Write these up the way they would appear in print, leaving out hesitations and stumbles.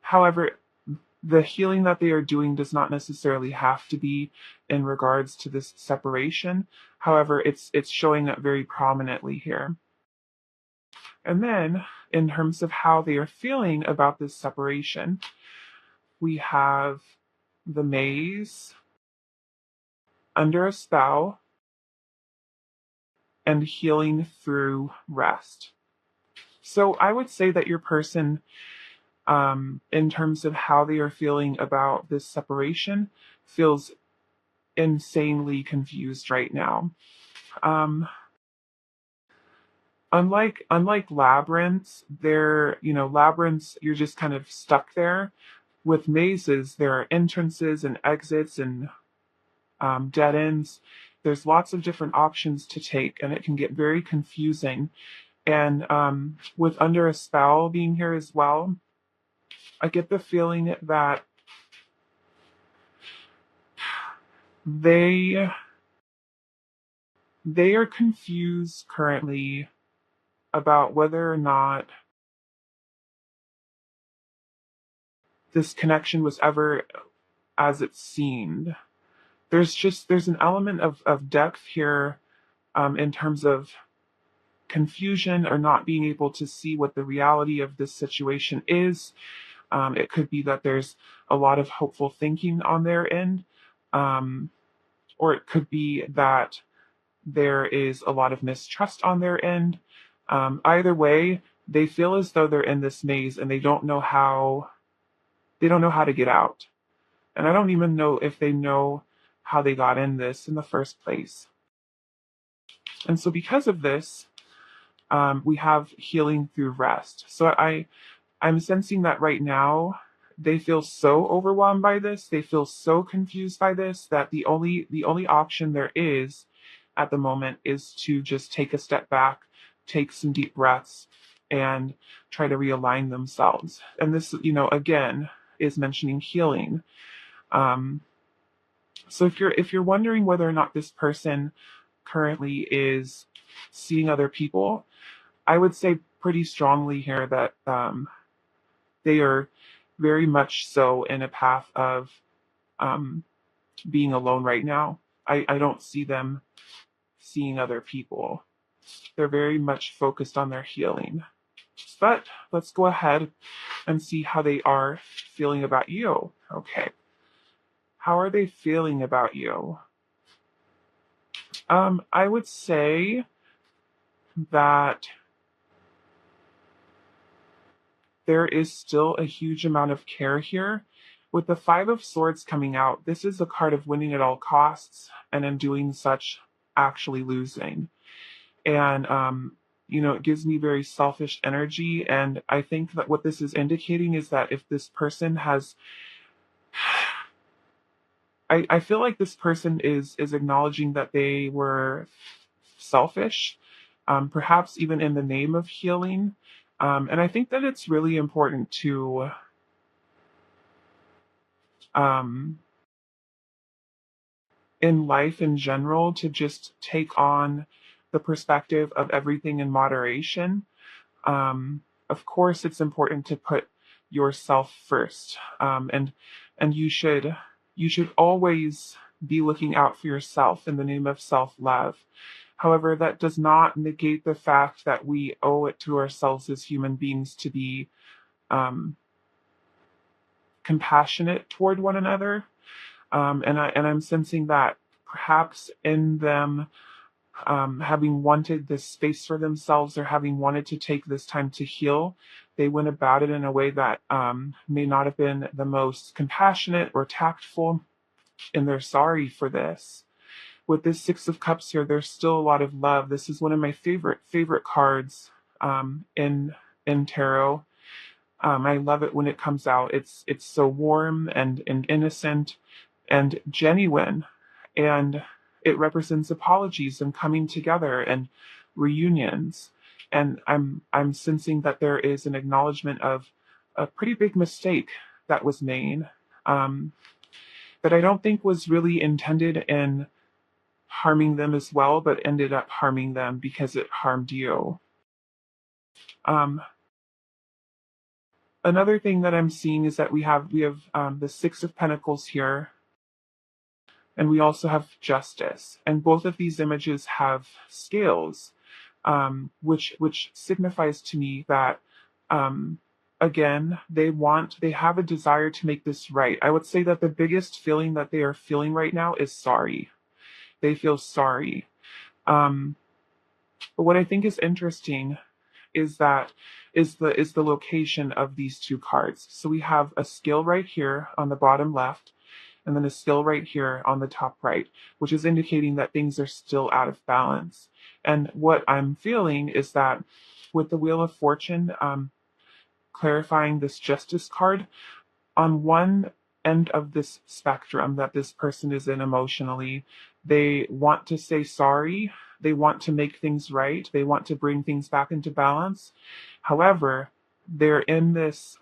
However, the healing that they are doing does not necessarily have to be in regards to this separation. However, it's showing up very prominently here. And then, in terms of how they are feeling about this separation, we have the maze, under a spell, and healing through rest. So I would say that your person, in terms of how they are feeling about this separation, feels insanely confused right now. Um, unlike labyrinths, labyrinths, you're just kind of stuck there. With mazes, there are entrances and exits and dead ends. There's lots of different options to take, and it can get very confusing. And with Under a Spell being here as well, I get the feeling that they they are confused currently about whether or not this connection was ever as it seemed. There's an element of depth here, in terms of confusion or not being able to see what the reality of this situation is. It could be that there's a lot of hopeful thinking on their end, um, or it could be that there is a lot of mistrust on their end. Either way, they feel as though they're in this maze and they don't know how to get out. And I don't even know if they know how they got in this in the first place. And so because of this, we have healing through rest. So I'm sensing that right now they feel so overwhelmed by this, they feel so confused by this that the only option there is at the moment is to just take a step back, take some deep breaths, and try to realign themselves. And this, again, is mentioning healing. Um, so if you're wondering whether or not this person currently is seeing other people, I would say pretty strongly here that they are very much so in a path of um, being alone right now. I don't see them seeing other people. They're very much focused on their healing. But let's go ahead and see how they are feeling about you. Okay. How are they feeling about you? I would say that there is still a huge amount of care here. With the Five of Swords coming out, this is a card of winning at all costs, and in doing such, actually losing. And, it gives me very selfish energy. And I think that what this is indicating is that if this person has, I feel like this person is acknowledging that they were selfish, perhaps even in the name of healing. And I think that it's really important to um, in life in general to just take on the perspective of everything in moderation. Of course, it's important to put yourself first, and you should always be looking out for yourself in the name of self-love. However, that does not negate the fact that we owe it to ourselves as human beings to be um, compassionate toward one another. And I'm sensing that perhaps in them having wanted this space for themselves or having wanted to take this time to heal, they went about it in a way that may not have been the most compassionate or tactful, and they're sorry for this. With this Six of Cups here, there's still a lot of love. This is one of my favorite cards in tarot. I love it when it comes out. It's so warm and innocent and genuine, and it represents apologies and coming together and reunions. And I'm sensing that there is an acknowledgement of a pretty big mistake that was made, um, that I don't think was really intended in harming them as well, but ended up harming them because it harmed you. Um, Another thing that I'm seeing is that we have the Six of Pentacles here, and we also have Justice, and both of these images have scales, which signifies to me that um, again they have a desire to make this right. I would say that the biggest feeling that they are feeling right now is sorry. They feel sorry. Um, but what I think is interesting is the location of these two cards. So we have a skill right here on the bottom left, and then a skill right here on the top right, which is indicating that things are still out of balance. And what I'm feeling is that with the Wheel of Fortune, clarifying this Justice card, on one end of this spectrum that this person is in emotionally, they want to say sorry, they want to make things right, they want to bring things back into balance. However, they're in this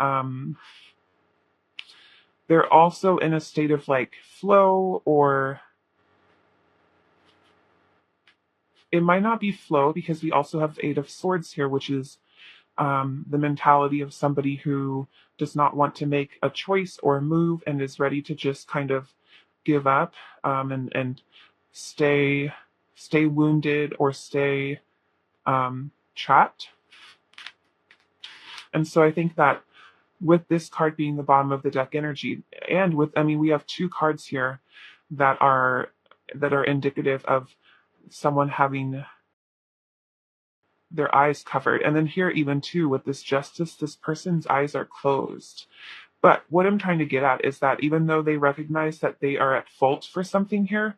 they're also in a state of like flow, or it might not be flow because we also have Eight of Swords here, which is the mentality of somebody who does not want to make a choice or a move and is ready to just kind of give up, and stay wounded or stay trapped. And so I think that with this card being the bottom of the deck energy, and with, I mean, we have two cards here that are indicative of someone having their eyes covered. And then here, even too, with this Justice, this person's eyes are closed. But what I'm trying to get at is that even though they recognize that they are at fault for something here,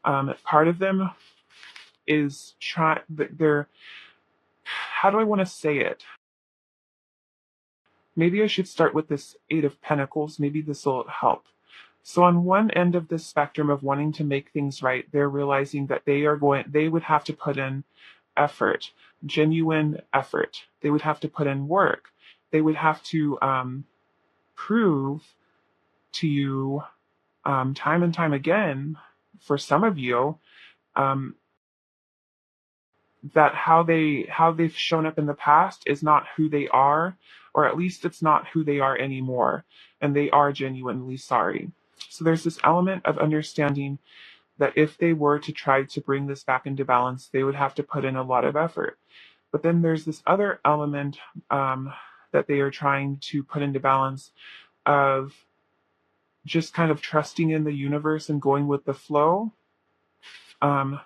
part of them is they're, how do I want to say it? Maybe I should start with this Eight of Pentacles. Maybe this will help. So on one end of this spectrum of wanting to make things right, they're realizing that they would have to put in effort, genuine effort. They would have to put in work. They would have to prove to you time and time again, for some of you, um, that how they've shown up in the past is not who they are, or at least it's not who they are anymore, and they are genuinely sorry. So there's this element of understanding that if they were to try to bring this back into balance, they would have to put in a lot of effort. But then there's this other element that they are trying to put into balance of just kind of trusting in the universe and going with the flow. Um,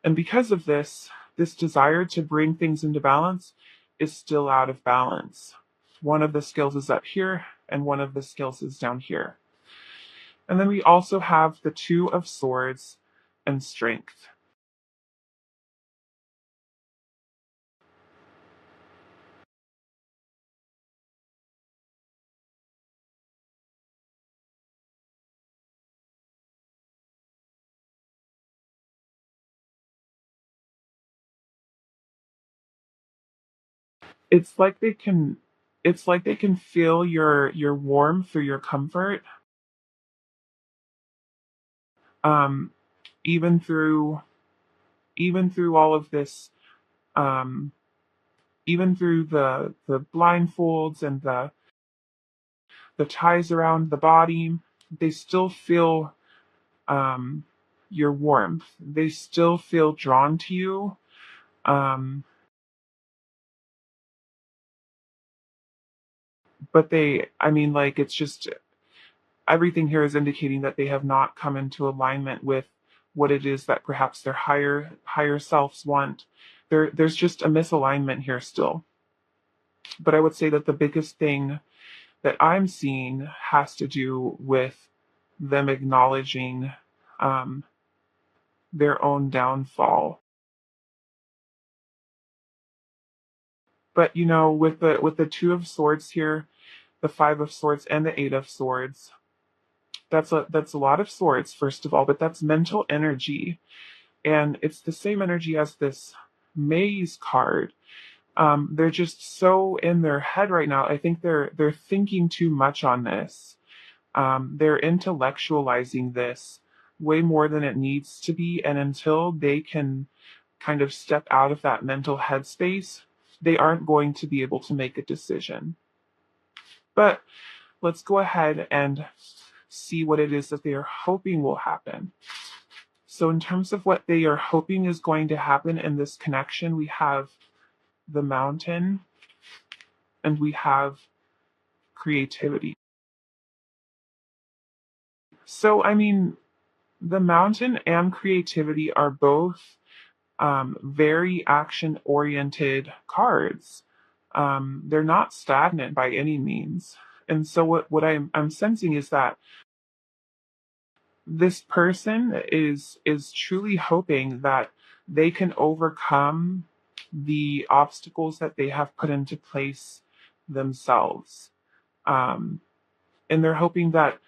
and because of this desire to bring things into balance is still out of balance. One of the skills is up here, and one of the skills is down here. And then we also have the Two of Swords and Strength. It's like they can feel your warmth or your comfort, um, even through all of this, um, even through the blindfolds and the ties around the body. They still feel um, your warmth. They still feel drawn to you. Um, but I mean, like, it's just everything here is indicating that they have not come into alignment with what it is that perhaps their higher selves want. There's just a misalignment here still. But I would say that the biggest thing that I'm seeing has to do with them acknowledging um, their own downfall. But you know, with the Two of Swords here, the Five of Swords, and the Eight of Swords, that's a lot of swords, first of all, but that's mental energy, and it's the same energy as this Maze card. They're just so in their head right now. I think they're thinking too much on this. They're intellectualizing this way more than it needs to be, and until they can kind of step out of that mental headspace, they aren't going to be able to make a decision. But let's go ahead and see what it is that they are hoping will happen. So in terms of what they are hoping is going to happen in this connection, we have the Mountain and we have creativity. So, I mean, the Mountain and creativity are both very action oriented cards. They're not stagnant by any means. And so what I'm sensing is that this person is truly hoping that they can overcome the obstacles that they have put into place themselves. Um, and they're hoping that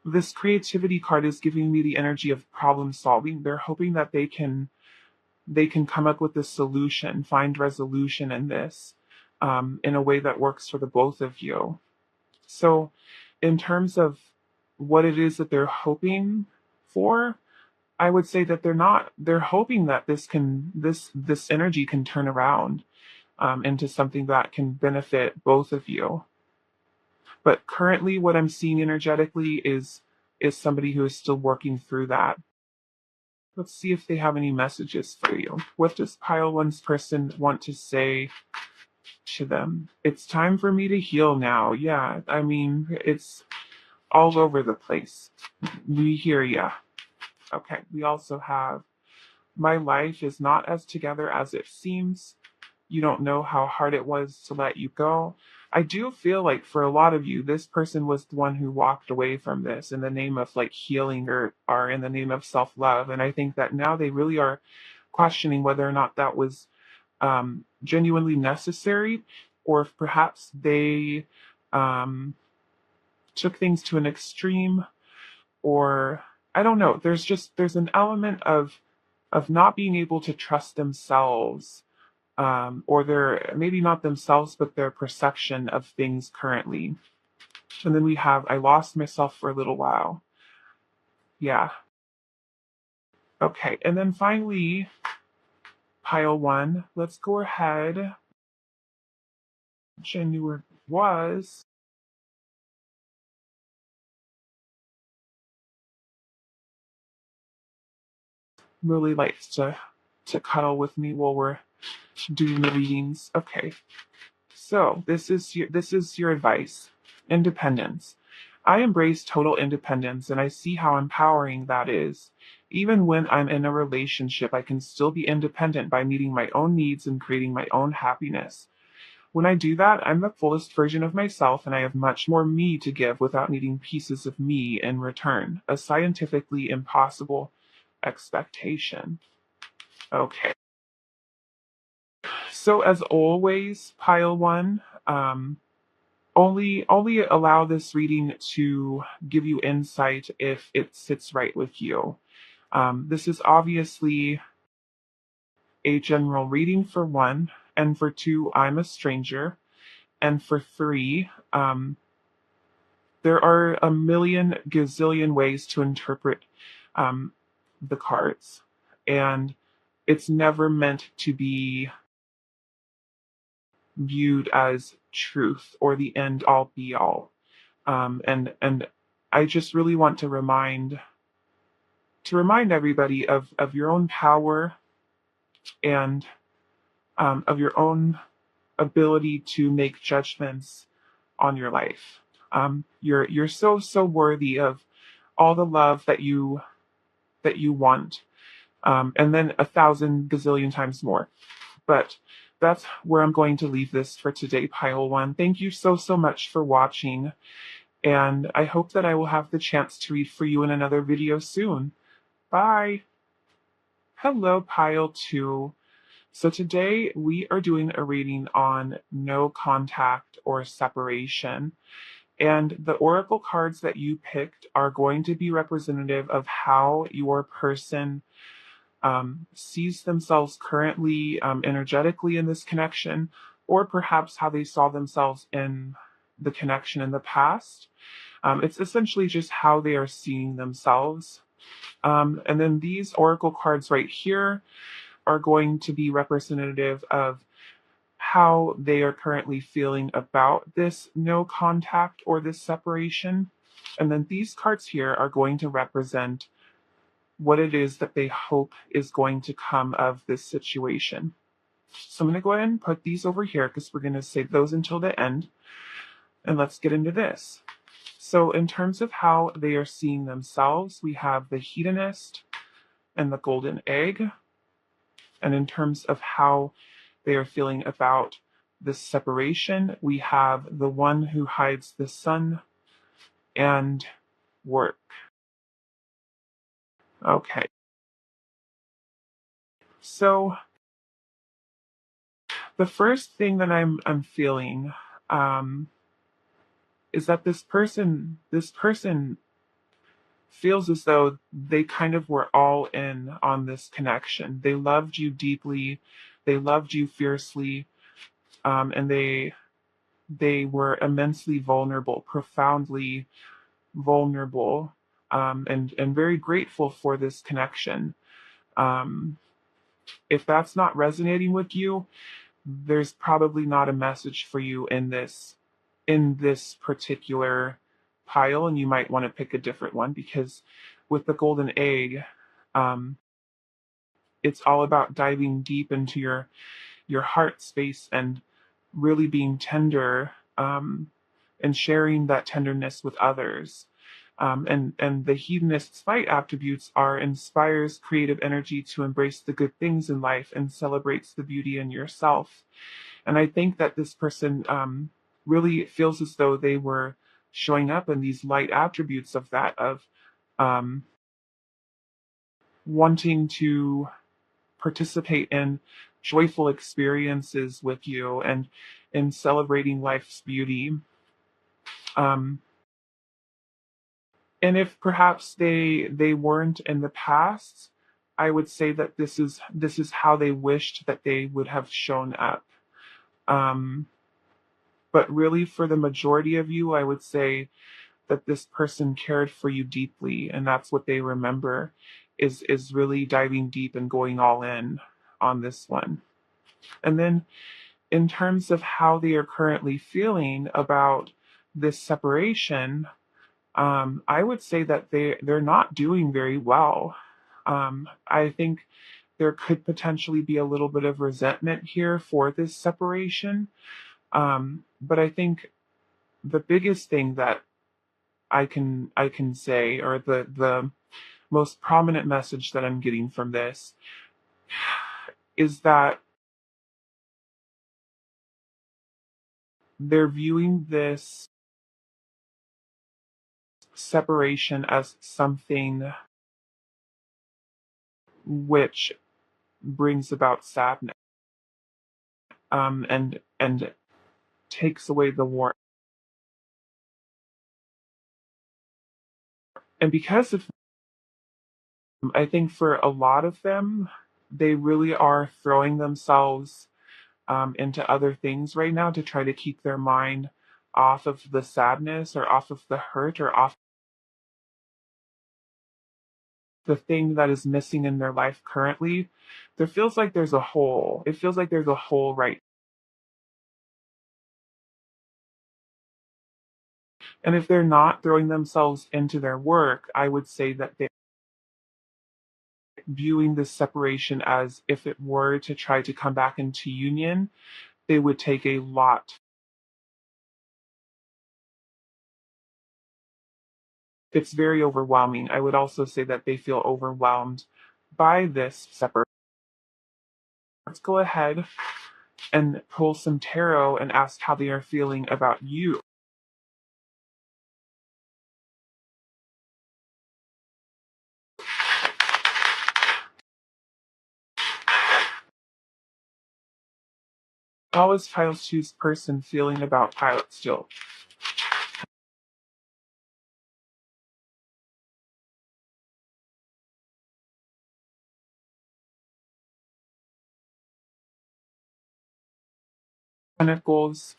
this creativity card is giving me the energy of problem solving. They're hoping that they can come up with a solution, find resolution in this, in a way that works for the both of you. So, in terms of what it is that they're hoping for, I would say that they're hoping that this energy can turn around into something that can benefit both of you. But currently, what I'm seeing energetically is somebody who is still working through that. Let's see if they have any messages for you. What does pile one's person want to say to them? It's time for me to heal now. Yeah, I mean, it's all over the place. We hear ya. Okay, we also have my life is not as together as it seems. You don't know how hard it was to let you go. I do feel like for a lot of you, this person was the one who walked away from this in the name of like healing or in the name of self-love. And I think that now they really are questioning whether or not that was genuinely necessary, or if perhaps they um, took things to an extreme, or I don't know. There's an element of not being able to trust themselves, or their maybe not themselves, but their perception of things currently. And then we have I lost myself for a little while. Yeah. Okay. And then finally, pile one. Let's go ahead. Which I knew where it was. Really likes to cuddle with me while we're doing the readings. Okay. So this is your advice. Independence. I embrace total independence and I see how empowering that is. Even when I'm in a relationship, I can still be independent by meeting my own needs and creating my own happiness. When I do that, I'm the fullest version of myself and I have much more me to give without needing pieces of me in return. A scientifically impossible expectation. Okay. So as always, pile one, only allow this reading to give you insight if it sits right with you. This is obviously a general reading for one, and for two, I'm a stranger, and for three, there are a million gazillion ways to interpret um, the cards, and it's never meant to be viewed as truth or the end all be all. And I just really want to remind everybody of your own power and of your own ability to make judgments on your life. You're so worthy of all the love that you want, and then 1,000 gazillion times more. But that's where I'm going to leave this for today, pile one. Thank you so much for watching, and I hope that I will have the chance to read for you in another video soon. Bye. Hello, pile two. So today we are doing a reading on no contact or separation. And the oracle cards that you picked are going to be representative of how your person sees themselves currently, energetically in this connection, or perhaps how they saw themselves in the connection in the past. It's essentially just how they are seeing themselves. And then these oracle cards right here are going to be representative of how they are currently feeling about this no contact or this separation. And then these cards here are going to represent what it is that they hope is going to come of this situation. So I'm going to go ahead and put these over here because we're going to save those until the end. And let's get into this. So in terms of how they are seeing themselves, we have the hedonist and the golden egg. And in terms of how they are feeling about this separation, we have the one who hides the sun and work. Okay. So the first thing that I'm feeling is that this person feels as though they kind of were all in on this connection. They loved you deeply, they loved you fiercely, and they were immensely vulnerable, profoundly vulnerable, and very grateful for this connection. Um, if that's not resonating with you, there's probably not a message for you in this particular pile, and you might want to pick a different one because with the golden egg, um, it's all about diving deep into your heart space and really being tender, and sharing that tenderness with others. And the hedonist's fight attributes are inspires creative energy to embrace the good things in life and celebrates the beauty in yourself. And I think that this person really feels as though they were showing up in these light attributes of that, of um, wanting to participate in joyful experiences with you and in celebrating life's beauty. Um, and if perhaps they weren't in the past, I would say that this is how they wished that they would have shown up. Um, but really, for the majority of you, I would say that this person cared for you deeply, and that's what they remember, is really diving deep and going all in on this one. And then in terms of how they are currently feeling about this separation, I would say that they're not doing very well. I think there could potentially be a little bit of resentment here for this separation. But I think the biggest thing that I can say, or the most prominent message that I'm getting from this, is that they're viewing this separation as something which brings about sadness, and takes away the warmth. And because of, I think for a lot of them, they really are throwing themselves into other things right now to try to keep their mind off of the sadness or off of the hurt or off the thing that is missing in their life currently. There feels like there's a hole. It feels like there's a hole, right? And if they're not throwing themselves into their work, I would say that they're viewing this separation as if it were to try to come back into union, they would take a lot. It's very overwhelming. I would also say that they feel overwhelmed by this separation. Let's go ahead and pull some tarot and ask how they are feeling about you. How is Pile Two's person feeling about Pilot still? Pentacles,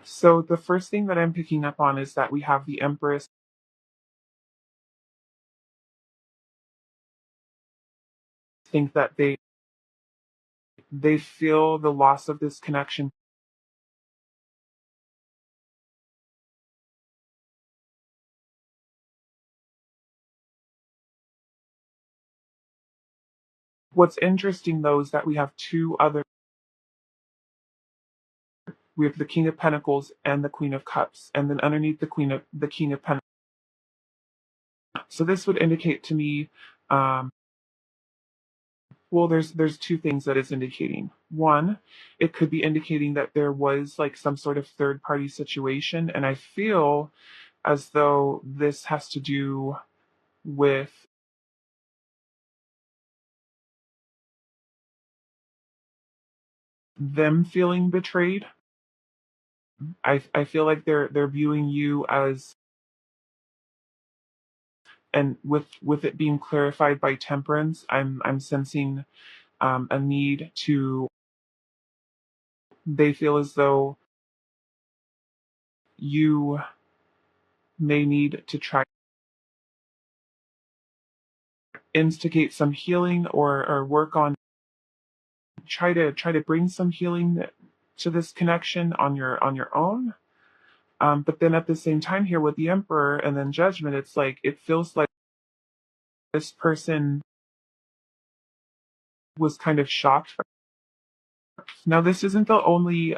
So the first thing that I'm picking up on is that we have the Empress. Think that they feel the loss of this connection. What's interesting though is that we have the King of Pentacles and the Queen of Cups, and then underneath the King of Pentacles. So this would indicate to me, well, there's two things that it's indicating. One, it could be indicating that there was like some sort of third party situation, and I feel as though this has to do with them feeling betrayed. I feel like they're viewing you as, and with it being clarified by temperance, I'm sensing a need to, they feel as though you may need to try instigate some healing, or work on, try to bring some healing to this connection on your own. But then at the same time here with the Emperor and then Judgment, it's like it feels like this person was kind of shocked. Now this isn't the only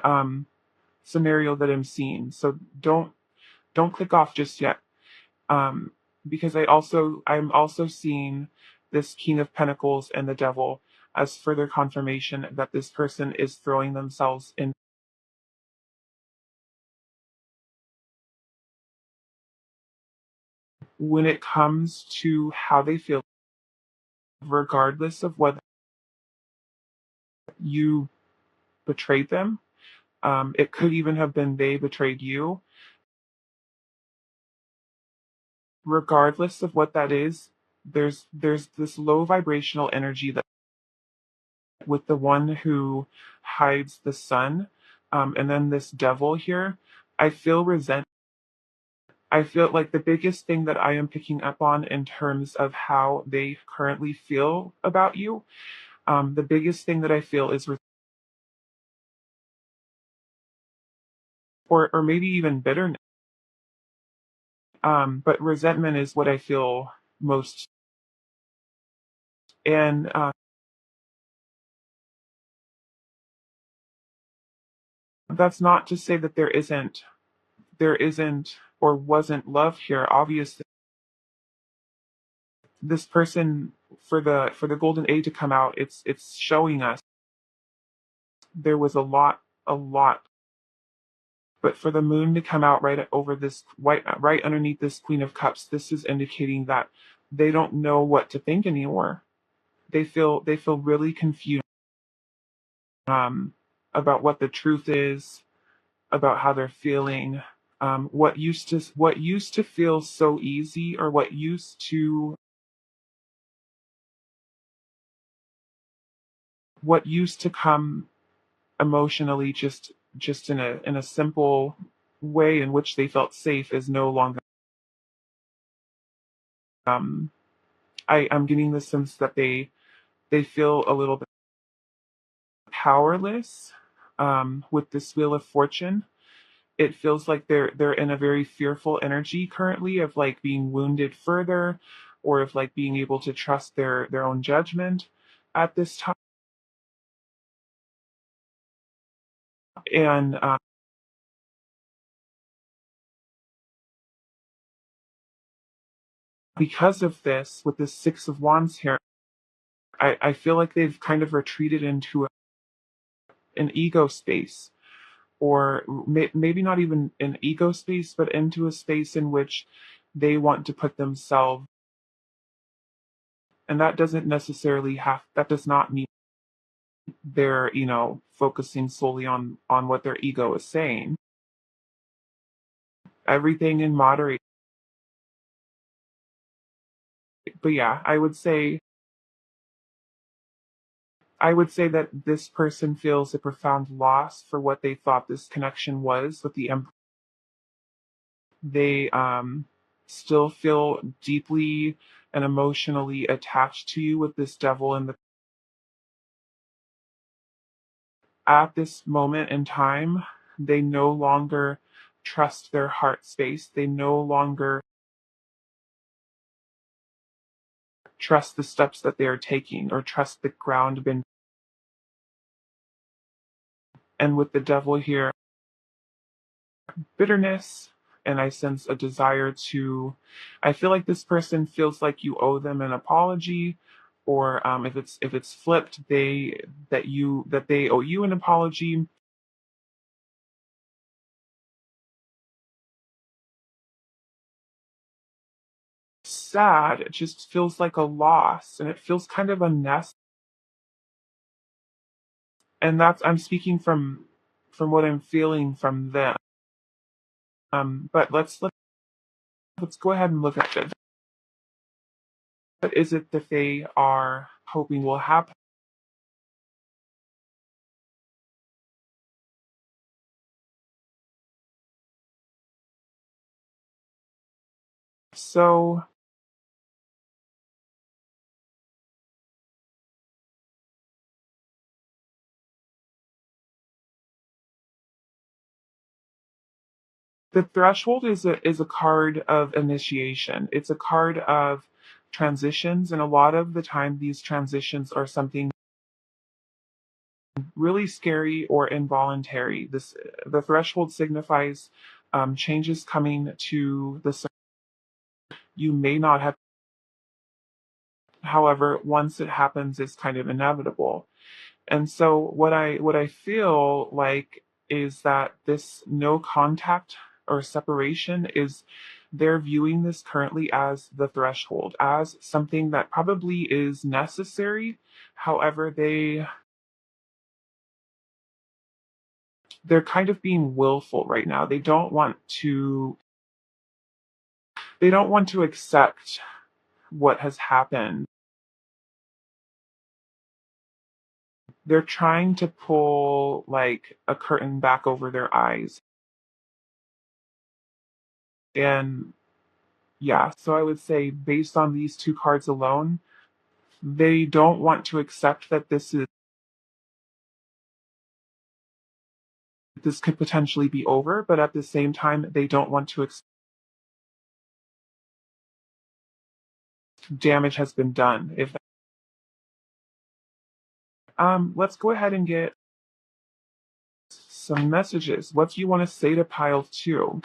scenario that I'm seeing, so don't click off just yet. Um, because I'm also seeing this King of Pentacles and the Devil as further confirmation that this person is throwing themselves in when it comes to how they feel, regardless of whether you betrayed them. It could even have been they betrayed you. Regardless of what that is, there's this low vibrational energy that with the one who hides the sun, and then this devil here. I feel resent. I feel like the biggest thing that I am picking up on in terms of how they currently feel about you, the biggest thing that I feel is, or maybe even bitterness. But resentment is what I feel most. And that's not to say that there isn't or wasn't love here. Obviously, this person, for the golden age to come out, it's showing us there was a lot. But for the moon to come out right over this white, right underneath this Queen of Cups, this is indicating that they don't know what to think anymore. They feel really confused, um, about what the truth is, about how they're feeling. What used to feel so easy, or what used to come emotionally, just in a simple way in which they felt safe, is no longer. Um, I'm getting the sense that they feel a little bit powerless, with this Wheel of Fortune. It feels like they're in a very fearful energy currently of like being wounded further, or of like being able to trust their own judgment at this time. And because of this, with this Six of Wands here, I feel like they've kind of retreated into an ego space, or maybe not even an ego space, but into a space in which they want to put themselves. And that does not mean they're, focusing solely on what their ego is saying. Everything in moderate. But yeah, I would say I would say that this person feels a profound loss for what they thought this connection was with the Emperor. They still feel deeply and emotionally attached to you with this devil in the at this moment in time. They no longer trust their heart space. They no longer trust the steps that they are taking or trust the ground been. And with the devil here, bitterness, and I sense a desire to. I feel like this person feels like you owe them an apology, or if it's flipped, they owe you an apology. Sad. It just feels like a loss, and it feels kind of unnecessary. And that's I'm speaking from what I'm feeling from them. But let's go ahead and look at it. What is it that they are hoping will happen? So the threshold is a card of initiation. It's a card of transitions, and a lot of the time these transitions are something really scary or involuntary. The threshold signifies changes coming to the you may not have. However, once it happens, it's kind of inevitable. And so what I feel like is that this no contact or separation is they're viewing this currently as the threshold, as something that probably is necessary. However, they're kind of being willful right now. They don't want to accept what has happened. They're trying to pull like a curtain back over their eyes. And yeah, so I would say based on these two cards alone, they don't want to accept that this could potentially be over, but at the same time, they don't want to accept damage has been done. If let's go ahead and get some messages. What do you want to say to pile two?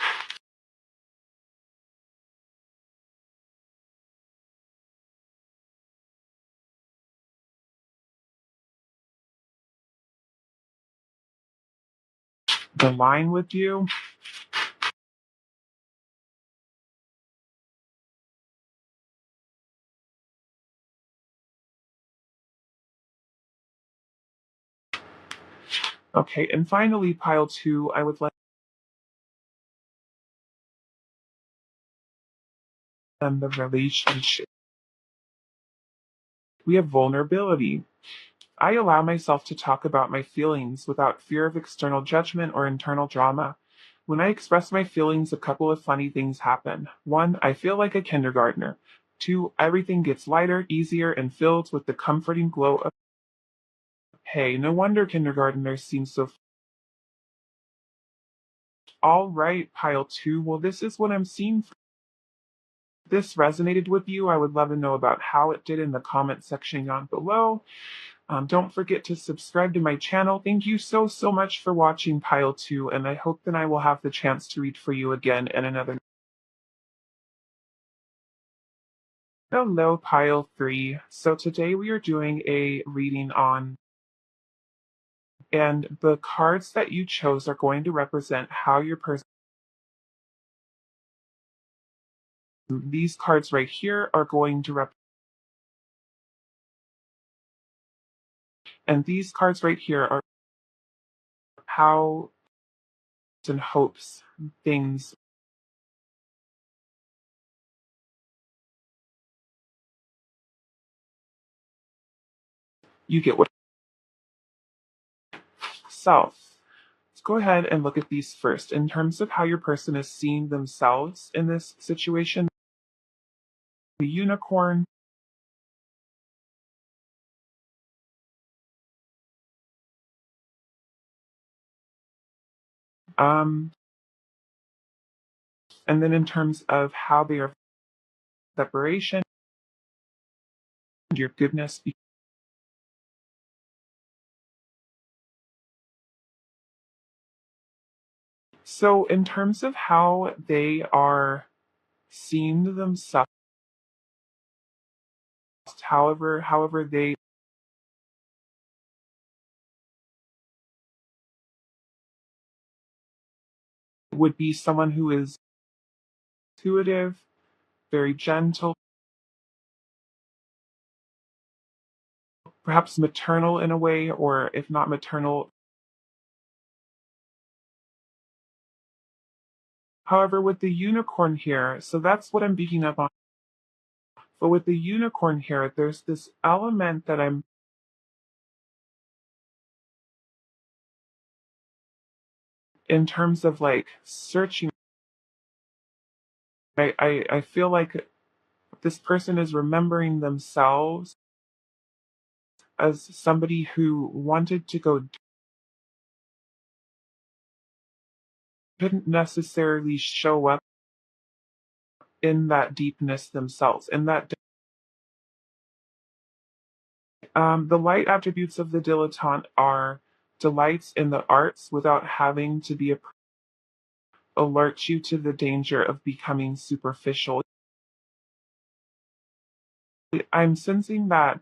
The line with you? Okay, and finally, pile two, I would let them the relationship. We have vulnerability. I allow myself to talk about my feelings without fear of external judgment or internal drama. When I express my feelings, a couple of funny things happen. One, I feel like a kindergartner. Two, everything gets lighter, easier, and filled with the comforting glow of hey, no wonder kindergartners seem so. All right, pile two. Well, this is what I'm seeing. If this resonated with you, I would love to know about how it did in the comment section down below. Don't forget to subscribe to my channel. Thank you so much for watching Pile 2, and I hope that I will have the chance to read for you again in another. Hello, Pile 3. So today we are doing a reading on, and the cards that you chose are going to represent how your person. These cards right here are going to and these cards right here are how and hopes things you get what yourself. Let's go ahead and look at these first. In terms of how your person is seeing themselves in this situation, the unicorn, um, and then in terms of how they are separation, your goodness. So in terms of how they are seeing themselves, however they would be someone who is intuitive, very gentle, perhaps maternal in a way, or if not maternal. However, with the unicorn here, so that's what I'm picking up on. But with the unicorn here, there's this element that I'm in terms of like searching. I feel like this person is remembering themselves as somebody who wanted to go, couldn't necessarily show up in that deepness themselves. In that, the light attributes of the dilettante are delights in the arts without having to be alert you to the danger of becoming superficial. I'm sensing that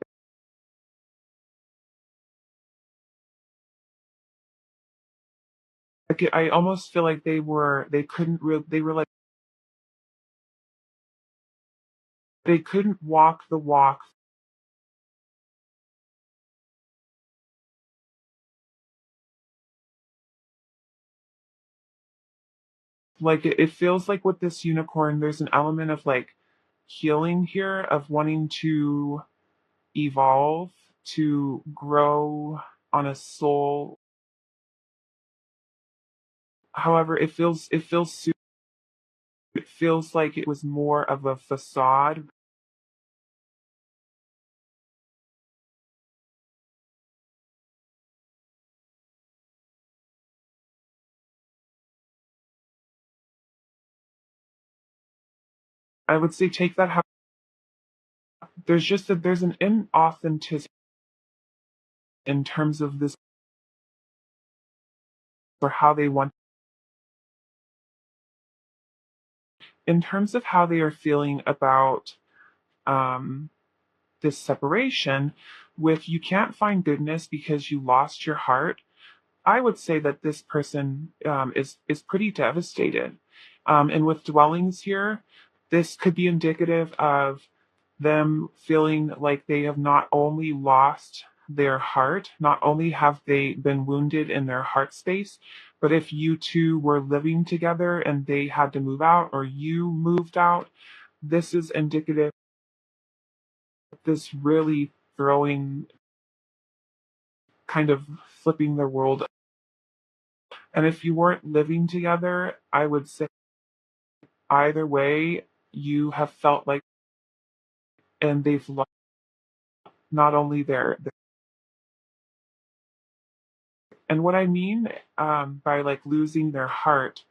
like I almost feel like they couldn't really they were like they couldn't walk the walk. Like it feels like with this unicorn, there's an element of like healing here, of wanting to evolve, to grow on a soul. However, it feels like it was more of a facade. I would say take that how there's just that there's an inauthenticity in terms of this or how they want in terms of how they are feeling about um this separation with you can't find goodness because you lost your heart. I would say that this person is pretty devastated. And with dwellings here, this could be indicative of them feeling like they have not only lost their heart, not only have they been wounded in their heart space, but if you two were living together and they had to move out or you moved out, this is indicative of this really throwing, kind of flipping the world. And if you weren't living together, I would say either way, you have felt like, and they've lost not only and what I mean by like losing their heart,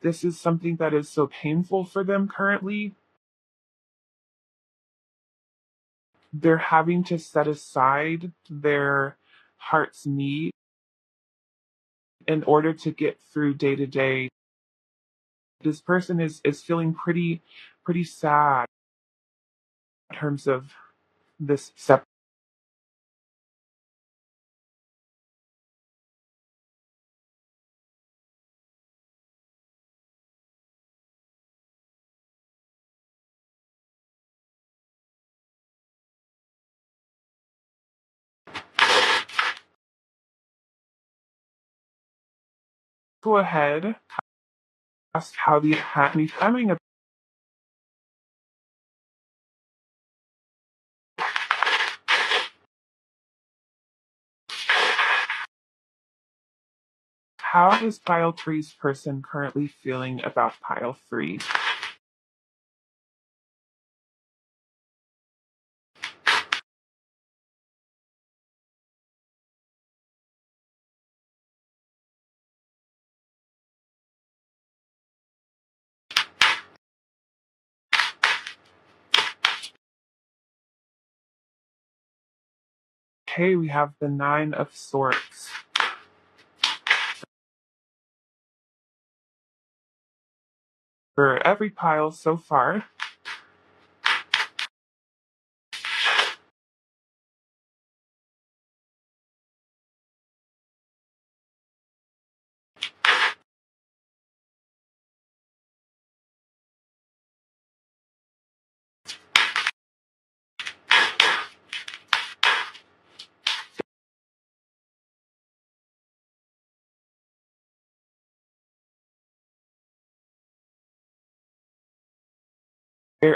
this is something that is so painful for them currently. They're having to set aside their heart's need in order to get through day to day. This person is feeling pretty sad in terms of this step. Go ahead, ask how the having a How is pile three's person currently feeling about pile three? Okay, we have the Nine of Swords. For every pile so far,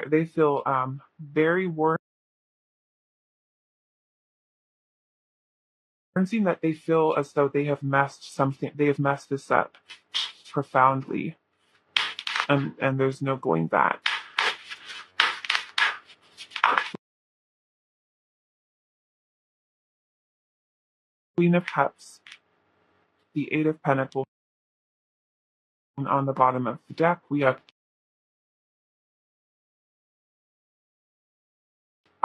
they feel very worried, that they feel as though they have messed something, they have messed this up profoundly, and there's no going back. Queen of Cups, the Eight of Pentacles. On the bottom of the deck, we have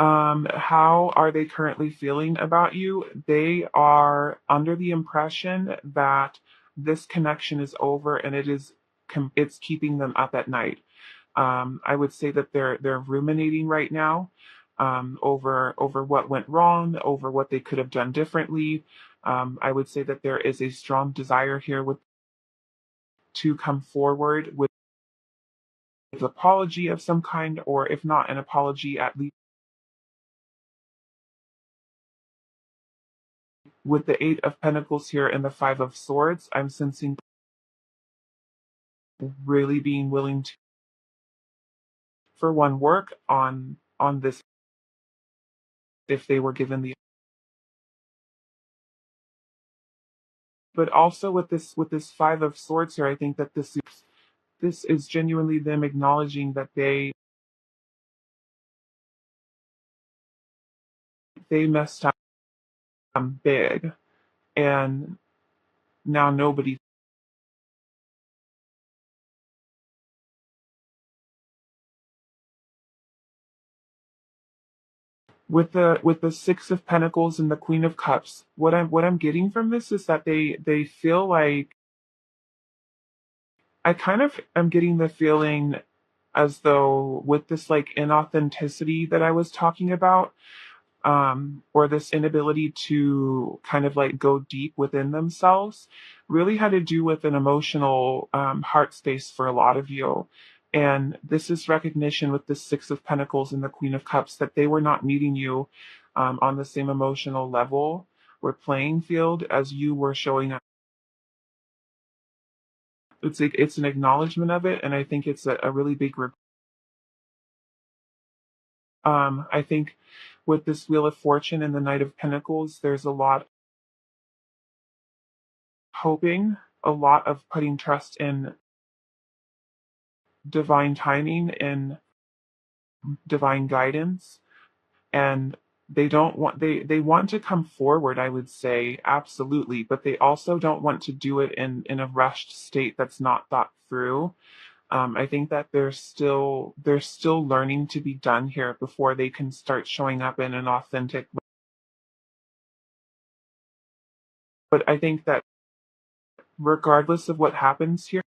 how are they currently feeling about you? They are under the impression that this connection is over and it's keeping them up at night. I would say that they're ruminating right now, over what went wrong, over what they could have done differently. I would say that there is a strong desire here to come forward with an apology of some kind, or if not an apology, at least with the Eight of Pentacles here and the Five of Swords. I'm sensing really being willing to, for one, work on this if they were given the, but also with this Five of Swords here, I think that this is genuinely them acknowledging that they messed up big, and now nobody. With the Six of Pentacles and the Queen of Cups, what I'm getting from this is that they feel like, I kind of am getting the feeling as though with this like inauthenticity that I was talking about, or this inability to kind of like go deep within themselves, really had to do with an emotional heart space for a lot of you. And this is recognition with the Six of Pentacles and the Queen of Cups that they were not meeting you on the same emotional level or playing field as you were showing up. It's like it's an acknowledgement of it, and I think it's a really big. I think with this Wheel of Fortune and the Knight of Pentacles, there's a lot hoping, a lot of putting trust in divine timing and divine guidance. And they want to come forward, I would say, absolutely, but they also don't want to do it in a rushed state that's not thought through. I think that there's still learning to be done here before they can start showing up in an authentic way. But I think that regardless of what happens here,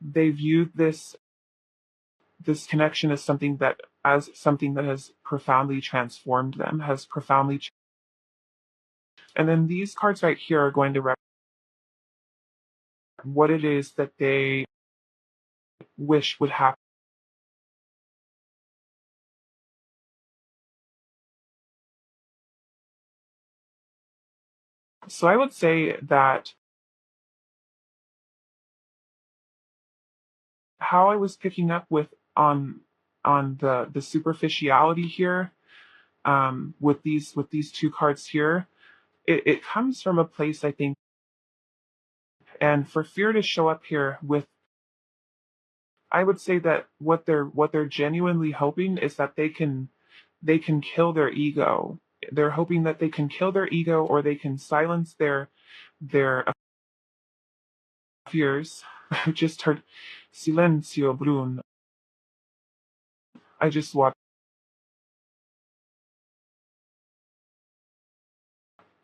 they view this connection as something that has profoundly transformed them, has profoundly. And then these cards right here are going to represent what it is that they wish would happen. So I would say that how I was picking up with on the superficiality here, with these two cards here, it comes from a place, I think, And for fear to show up here with, I would say that what they're genuinely hoping is that they can kill their ego. They're hoping that they can kill their ego, or they can silence their fears. I just heard silencio Brun. I just watched.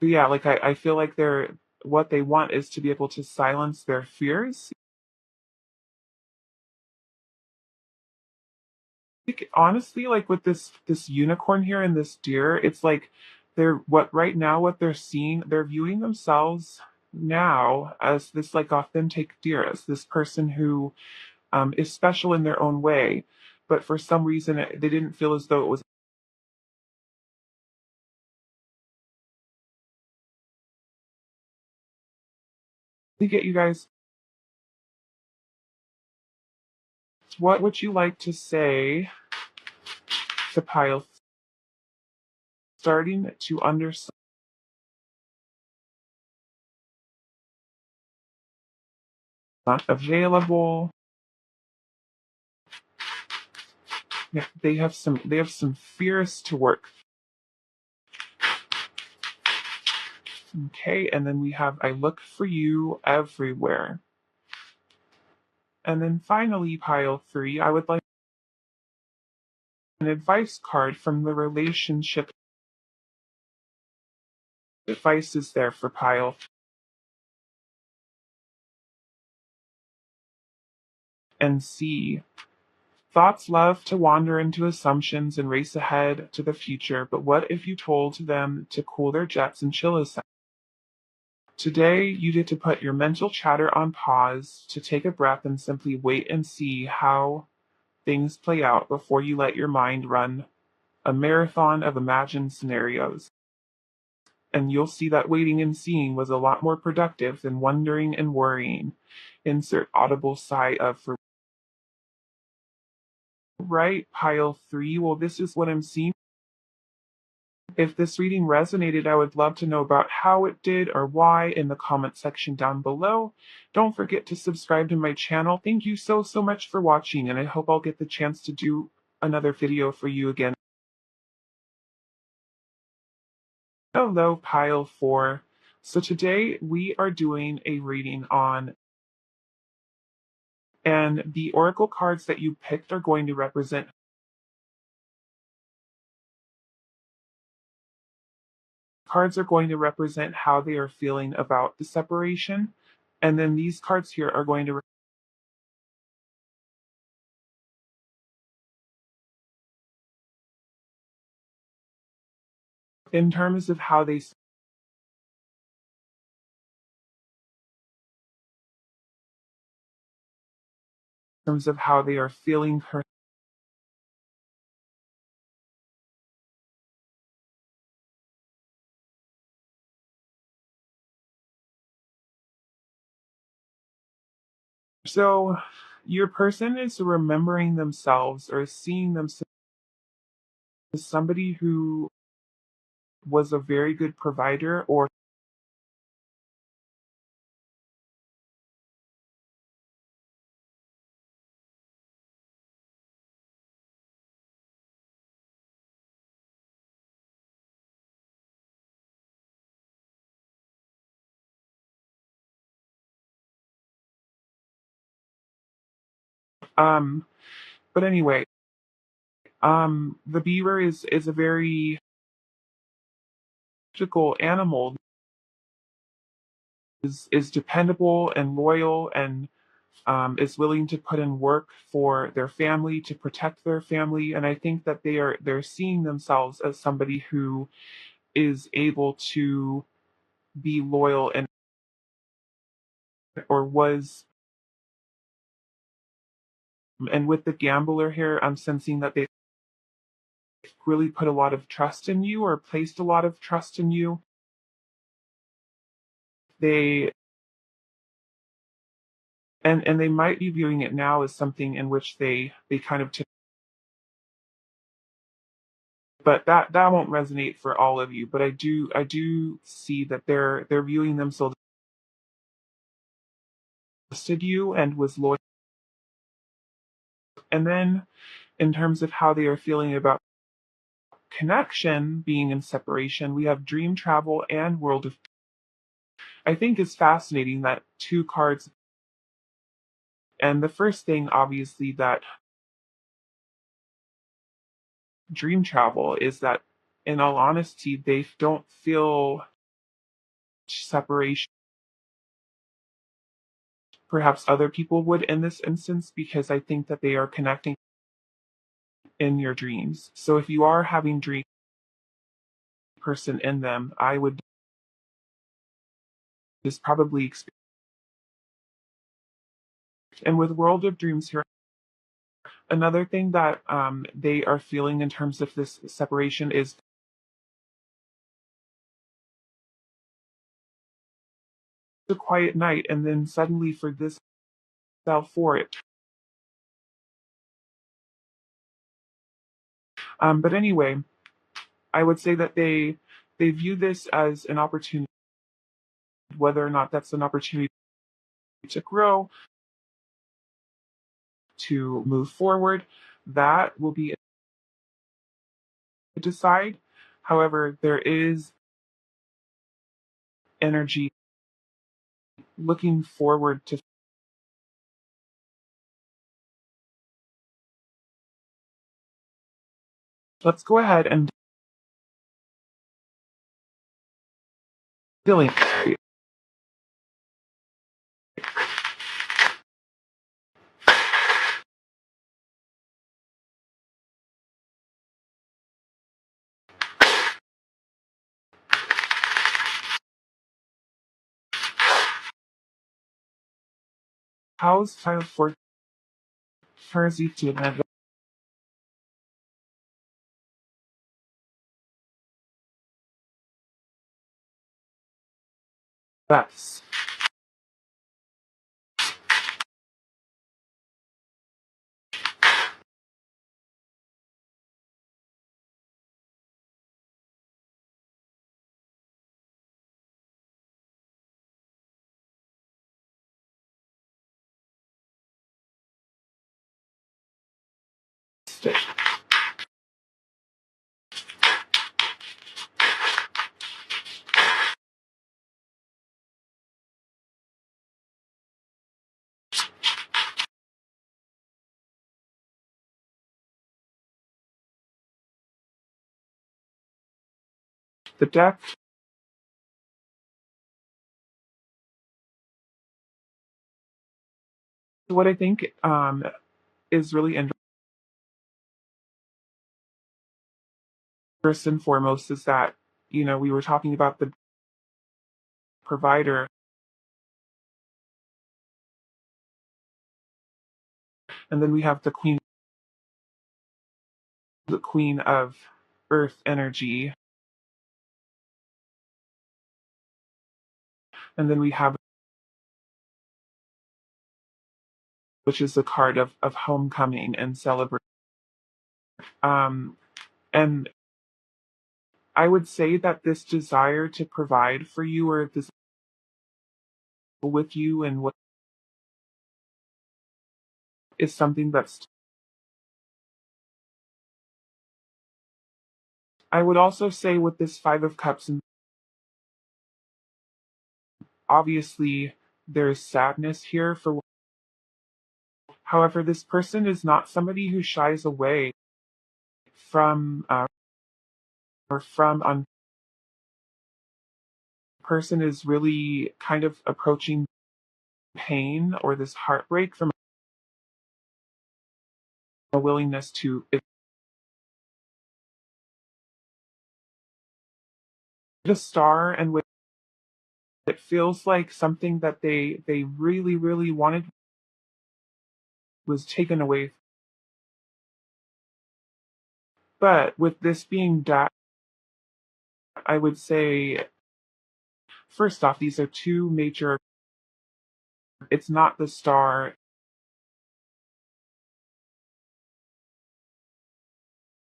But yeah, like I feel like they're what they want is to be able to silence their fears. Like, honestly, like with this unicorn here and this deer, it's like they're what right now what they're seeing, they're viewing themselves now as this like authentic deer, as this person who is special in their own way, but for some reason they didn't feel as though it was. To get you guys, what would you like to say to Pile starting to understand not available? Yeah, they have some fears to work. Okay, and then we have I look for you everywhere. And then finally, pile 3, I would like an advice card from the relationship. Advice is there for pile and C. Thoughts love to wander into assumptions and race ahead to the future, but what if you told them to cool their jets and chill a sec? Today, you get to put your mental chatter on pause, to take a breath and simply wait and see how things play out before you let your mind run a marathon of imagined scenarios. And you'll see that waiting and seeing was a lot more productive than wondering and worrying. Insert audible sigh of for right, pile 3. Well, this is what I'm seeing. If this reading resonated, I would love to know about how it did or why in the comment section down below. Don't forget to subscribe to my channel. Thank you so much for watching, and I hope I'll get the chance to do another video for you again. Hello, pile 4. So today we are doing a reading on, and the oracle cards that you picked are going to represent. Cards are going to represent how they are feeling about the separation, and then these cards here are going to in terms of how they terms of how they are feeling her. So your person is remembering themselves or seeing themselves as somebody who was a very good provider, or um but anyway, the beaver is a very practical animal, is dependable and loyal, and is willing to put in work for their family, to protect their family. And I think that they're seeing themselves as somebody who is able to be loyal, or was. And with the gambler here, I'm sensing that they really put a lot of trust in you, or placed a lot of trust in you. They and they might be viewing it now as something in which they kind of took, but that won't resonate for all of you. But I do see that they're viewing themselves trusted you and was loyal. And then in terms of how they are feeling about connection being in separation, we have dream travel and world of. I think it's fascinating that two cards. And the first thing, obviously, that dream travel is that, in all honesty, they don't feel separation. Perhaps other people would in this instance, because I think that they are connecting in your dreams. So if you are having dream person in them, I would just probably experience. And with World of Dreams here, another thing that they are feeling in terms of this separation is the quiet night, and then suddenly for this fell for it. But anyway, I would say that they view this as an opportunity, whether or not that's an opportunity to grow, to move forward. That will be decide. However, there is energy looking forward to. Let's go ahead and dealing. How's file for Jersey to have best? The deck. What I think is really interesting, first and foremost, is that we were talking about the provider, and then we have the queen of Earth energy, and then we have, which is the card of homecoming and celebration. Um, and I would say that this desire to provide for you, or this with you, and what is something that's. I would also say with this Five of Cups, and obviously there's sadness here for. However, this person is not somebody who shies away from or from on. Person is really kind of approaching pain or this heartbreak from a willingness to. The star, and with it feels like something that they really really wanted was taken away. But with this being that, I would say, first off, these are two major. It's not the star.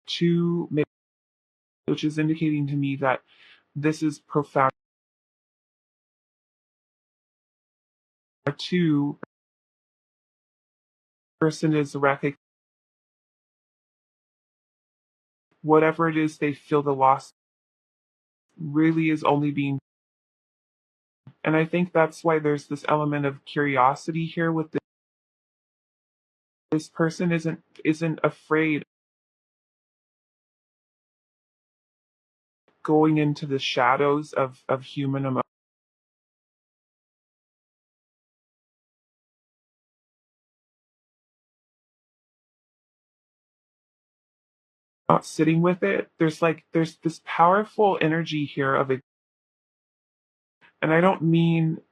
Two, which is indicating to me that this is profound. Two, person is whatever it is they feel the loss really is only being, and I think that's why there's this element of curiosity here with this person isn't afraid going into the shadows of human emotion, not sitting with it. There's this powerful energy here of it, and I don't mean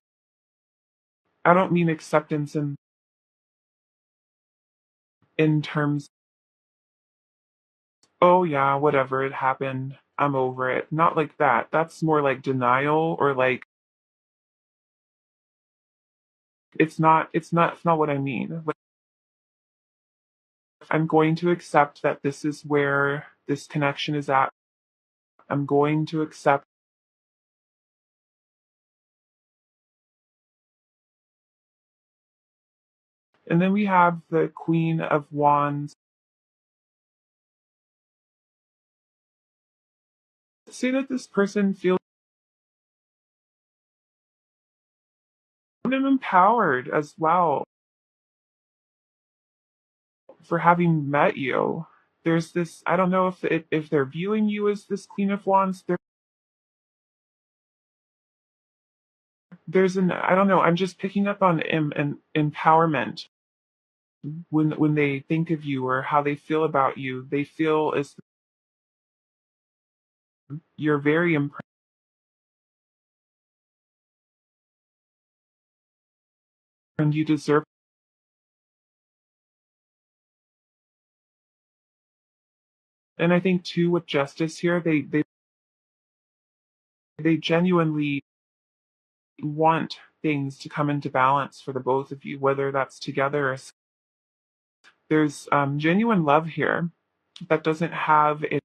acceptance in terms, oh yeah, whatever, it happened, I'm over it. Not like that. That's more like denial, or like it's not what I mean. Like, I'm going to accept that this is where this connection is at. I'm going to accept. And then we have the Queen of Wands. Say that this person feels empowered as well for having met you. There's this, I don't know if they're viewing you as this Queen of Wands. There's an, I don't know, I'm just picking up on an empowerment when they think of you or how they feel about you. They feel as you're very impressed and you deserve. And I think too with justice here, they genuinely want things to come into balance for the both of you, whether that's together or there's genuine love here that doesn't have it.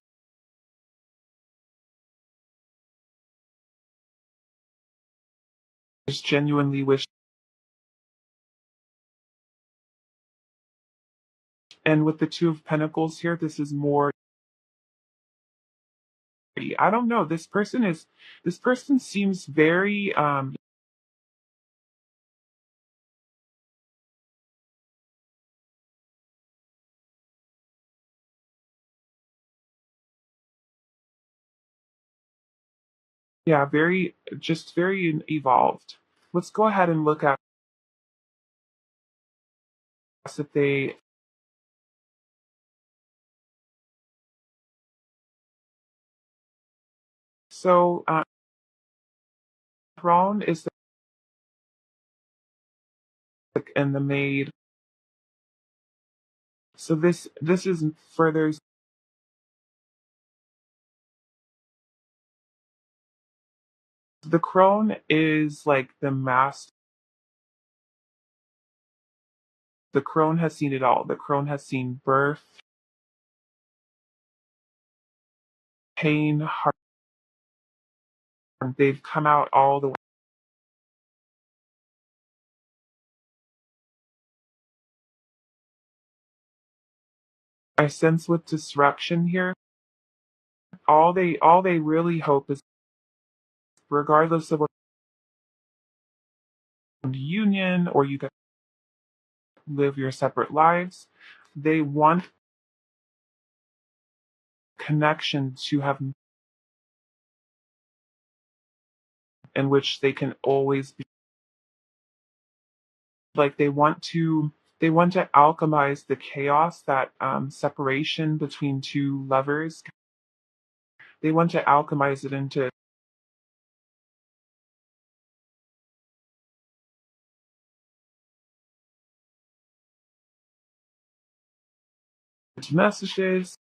Just genuinely wish. And with the Two of Pentacles here, this is more, I don't know, this person seems very yeah, very, just very evolved. Let's go ahead and look at if they, so Throne is and the Maid. So this is further, the Crone is like the master. The Crone has seen it all. The Crone has seen birth, pain, heart. They've come out all the way. I sense with disruption here, all they really hope is, regardless of what union or you can live your separate lives, they want connection to have in which they can always be, like they want to alchemize the chaos that separation between two lovers. They want to alchemize it into messages,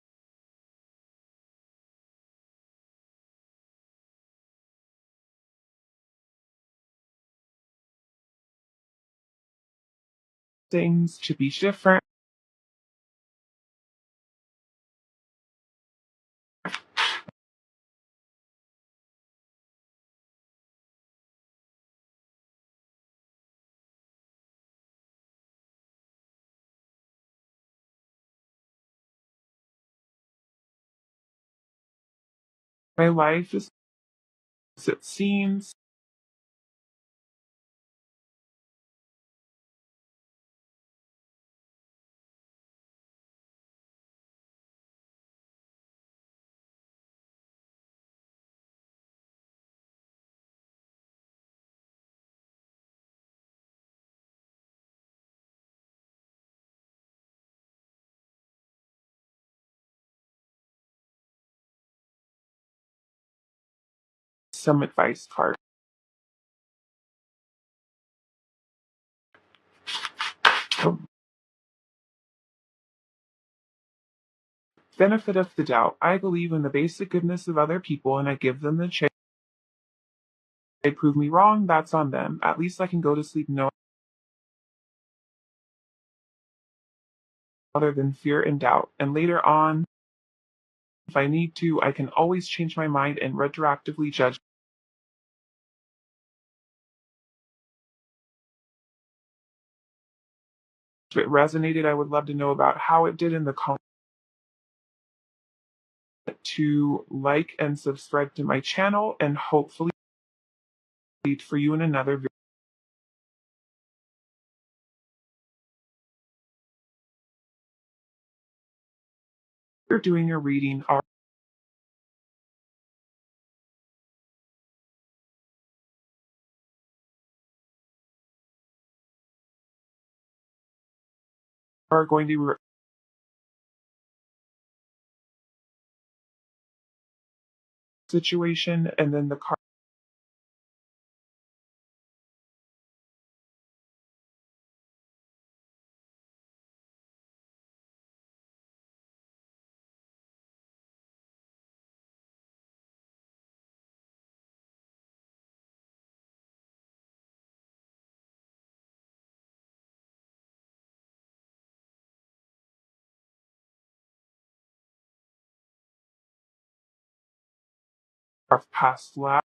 things to be different. My life is as it seems. Some advice card. The benefit of the doubt. I believe in the basic goodness of other people and I give them the chance. They prove me wrong, that's on them. At least I can go to sleep knowing other than fear and doubt. And later on, if I need to, I can always change my mind and retroactively judge. If it resonated, I would love to know about how it did in the comments. To like and subscribe to my channel and hopefully for you in another video. You're doing your reading are going to situation and then the card of past life.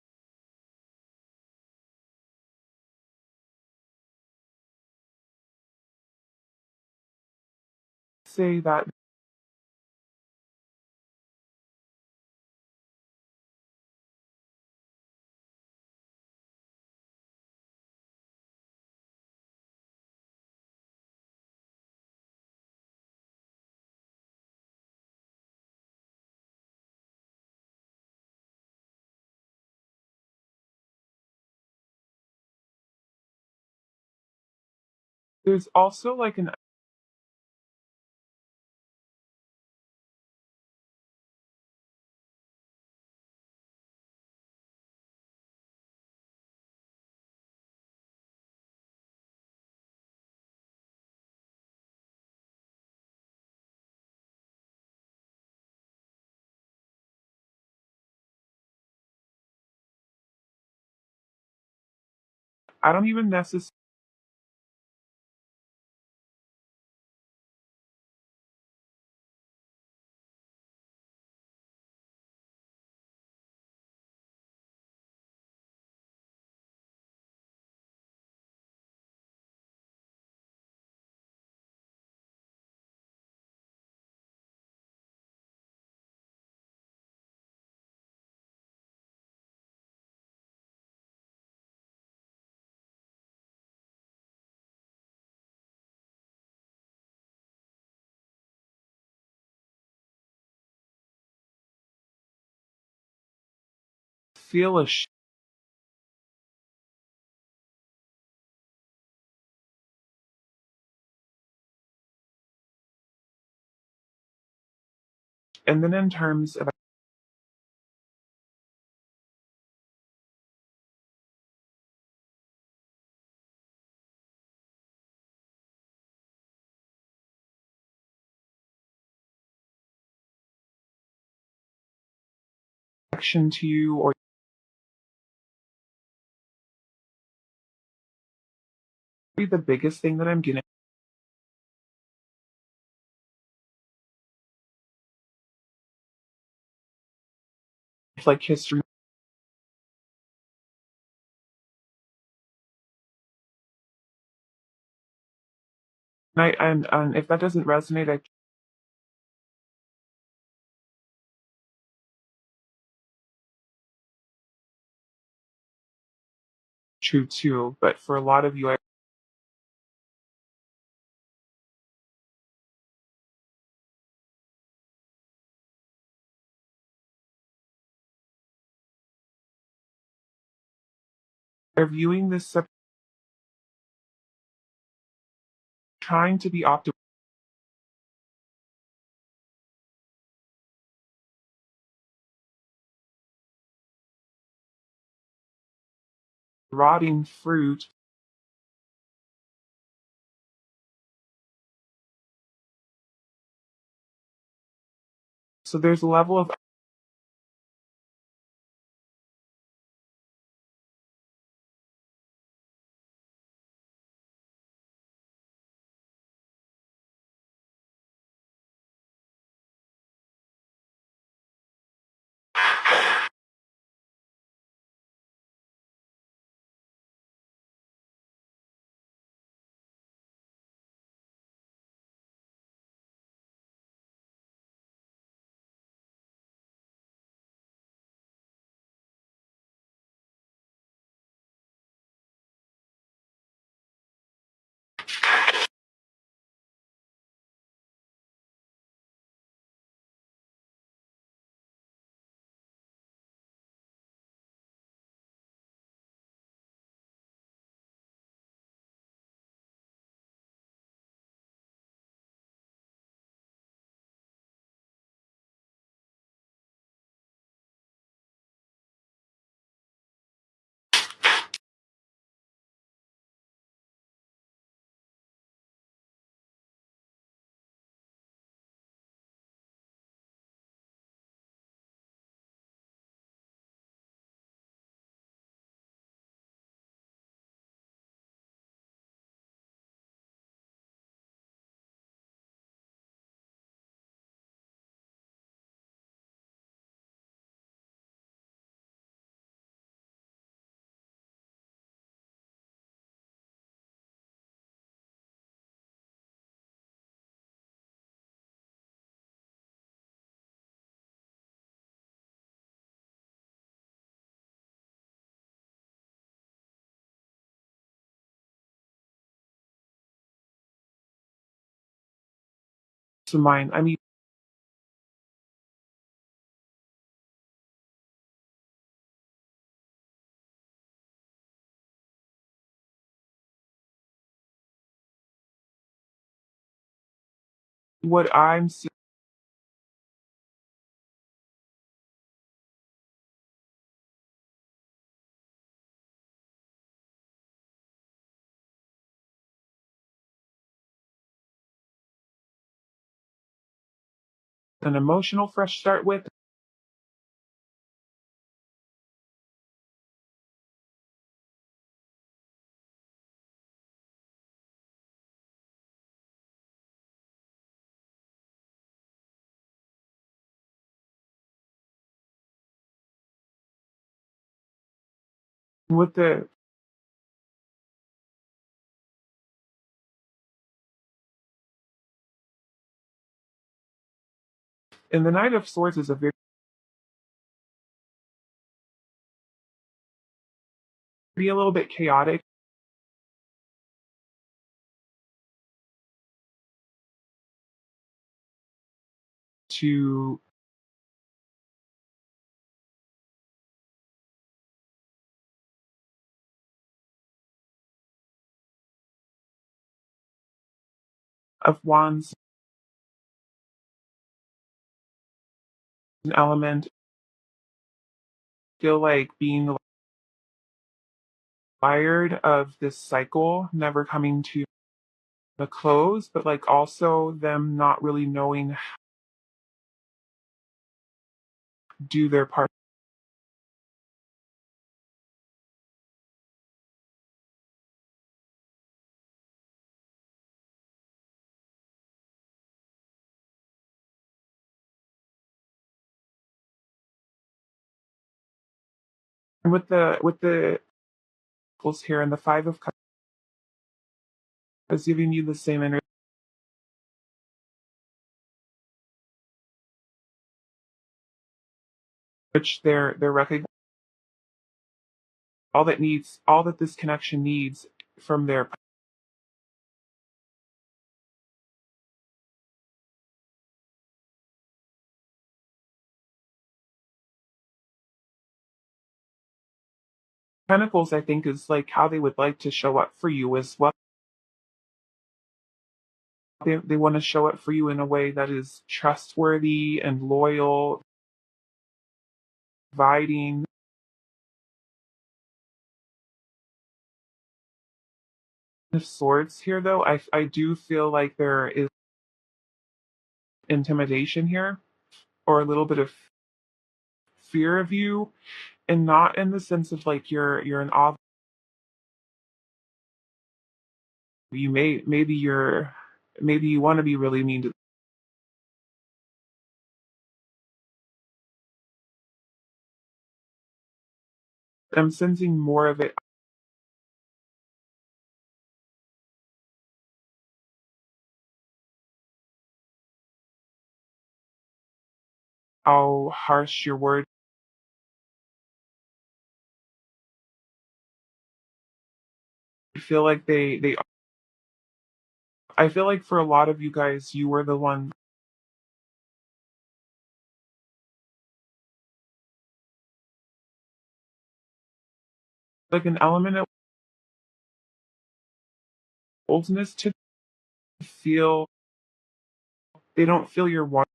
Say that there's also like an I don't even necessarily feel a and then in terms of action to you or the biggest thing that I'm getting like history and if that doesn't resonate, I true too. But for a lot of you, are viewing this trying to be optimal, rotting fruit. So there's a level of to mine. I mean, what I'm seeing, an emotional fresh start with, with the and the Knight of Swords is a very be a little bit chaotic to of Wands an element. Feel like being tired of this cycle never coming to a close, but like also them not really knowing how to do their part. And with the Pentacles here and the Five of Cups is giving you the same energy, which they're recognizing all that this connection needs from their pentacles, I think, is like how they would like to show up for you as well. They want to show up for you in a way that is trustworthy and loyal, providing of sorts here though. I do feel like there is intimidation here, or a little bit of fear of you, and not in the sense of like you're an ob you may maybe you want to be really mean to. I'm sensing more of it. How harsh your words. I feel like they I feel like for a lot of you guys, you were the one, like an element of boldness to feel. They don't feel your want,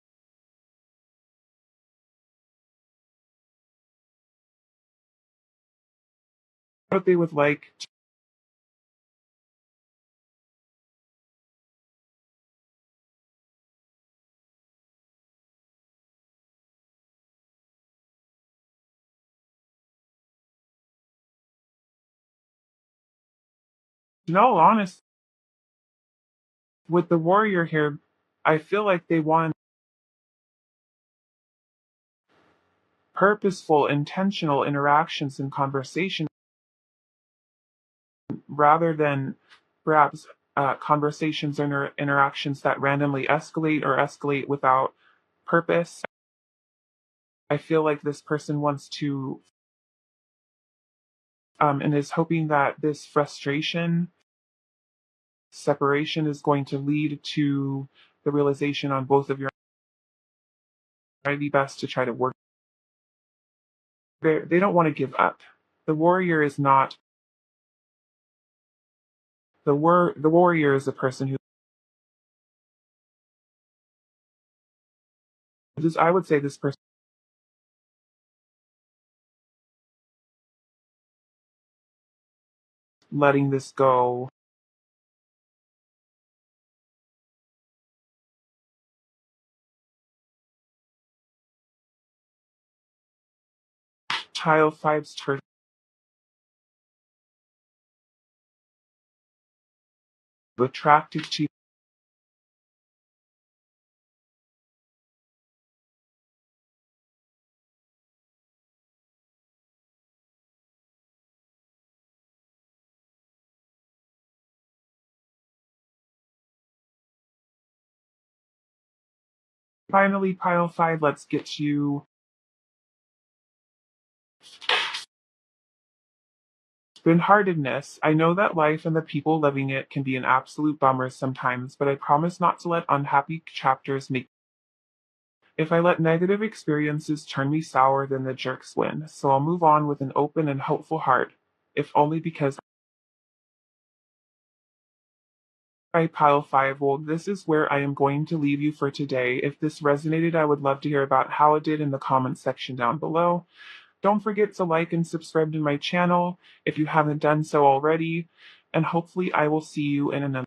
but they would like. In all honesty, with the warrior here, I feel like they want purposeful, intentional interactions and conversation rather than perhaps conversations or interactions that randomly escalate or escalate without purpose. I feel like this person wants to, and is hoping that this frustration, separation is going to lead to the realization on both of your might be best to try to work. They don't want to give up. The warrior is not the warrior is a person who this I would say this person letting this go. Child fives turn attracted to. Finally, pile five, let's get you spin-heartedness. I know that life and the people living it can be an absolute bummer sometimes, but I promise not to let unhappy chapters make. If I let negative experiences turn me sour, then the jerks win. So I'll move on with an open and hopeful heart, if only because I pile five. Well, this is where I am going to leave you for today. If this resonated, I would love to hear about how it did in the comments section down below. Don't forget to like and subscribe to my channel if you haven't done so already, and hopefully I will see you in another